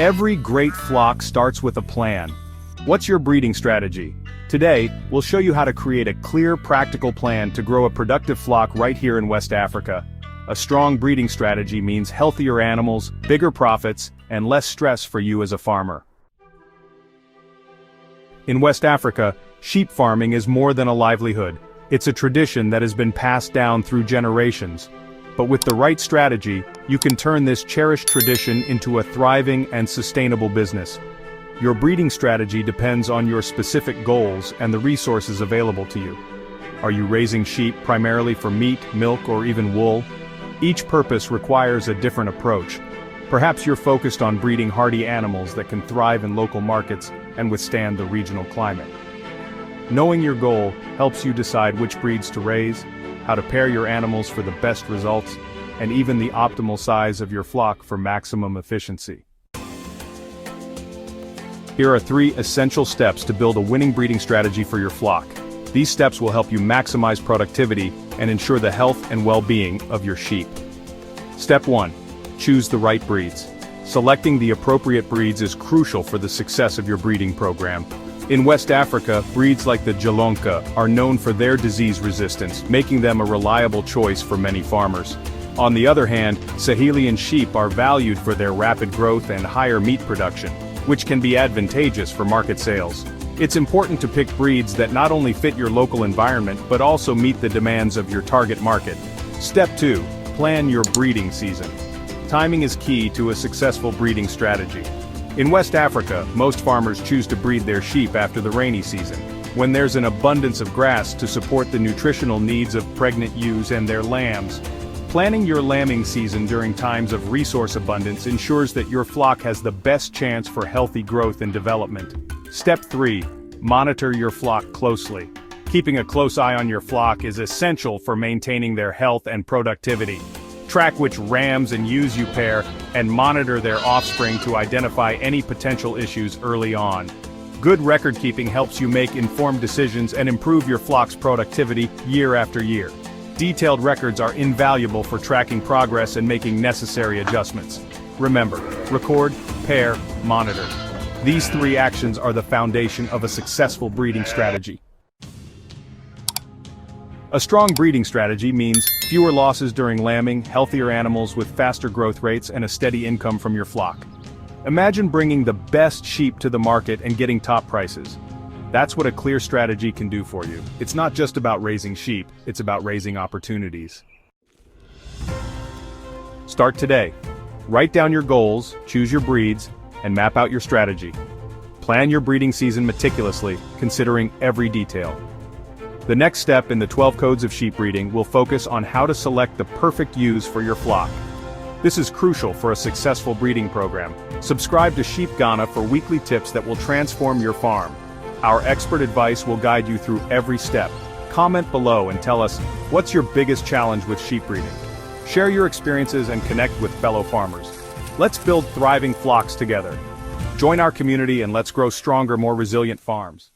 Every great flock starts with a plan. What's your breeding strategy? Today, we'll show you how to create a clear, practical plan to grow a productive flock right here in West Africa. A strong breeding strategy means healthier animals, bigger profits, and less stress for you as a farmer. In West Africa, sheep farming is more than a livelihood. It's a tradition that has been passed down through generations. But with the right strategy, you can turn this cherished tradition into a thriving and sustainable business. Your breeding strategy depends on your specific goals and the resources available to you. Are you raising sheep primarily for meat, milk, or even wool? Each purpose requires a different approach. Perhaps you're focused on breeding hardy animals that can thrive in local markets and withstand the regional climate. Knowing your goal helps you decide which breeds to raise, how to pair your animals for the best results, and even the optimal size of your flock for maximum efficiency. Here are 3 essential steps to build a winning breeding strategy for your flock. These steps will help you maximize productivity and ensure the health and well-being of your sheep. Step 1. Choose the right breeds. Selecting the appropriate breeds is crucial for the success of your breeding program. In West Africa, breeds like the Jalonka are known for their disease resistance, making them a reliable choice for many farmers. On the other hand, Sahelian sheep are valued for their rapid growth and higher meat production, which can be advantageous for market sales. It's important to pick breeds that not only fit your local environment but also meet the demands of your target market. Step 2. Plan your breeding season. Timing is key to a successful breeding strategy. In West Africa, most farmers choose to breed their sheep after the rainy season, when there's an abundance of grass to support the nutritional needs of pregnant ewes and their lambs. Planning your lambing season during times of resource abundance ensures that your flock has the best chance for healthy growth and development. Step 3. Monitor your flock closely. Keeping a close eye on your flock is essential for maintaining their health and productivity. Track which rams and ewes you pair, and monitor their offspring to identify any potential issues early on. Good record keeping helps you make informed decisions and improve your flock's productivity year after year. Detailed records are invaluable for tracking progress and making necessary adjustments. Remember, record, pair, monitor. These 3 actions are the foundation of a successful breeding strategy. A strong breeding strategy means fewer losses during lambing, healthier animals with faster growth rates, and a steady income from your flock. Imagine bringing the best sheep to the market and getting top prices. That's what a clear strategy can do for you. It's not just about raising sheep, it's about raising opportunities. Start today. Write down your goals, choose your breeds, and map out your strategy. Plan your breeding season meticulously, considering every detail. The next step in the 12 codes of sheep breeding will focus on how to select the perfect ewes for your flock. This is crucial for a successful breeding program. Subscribe to Sheep Ghana for weekly tips that will transform your farm. Our expert advice will guide you through every step. Comment below and tell us, what's your biggest challenge with sheep breeding? Share your experiences and connect with fellow farmers. Let's build thriving flocks together. Join our community and let's grow stronger, more resilient farms.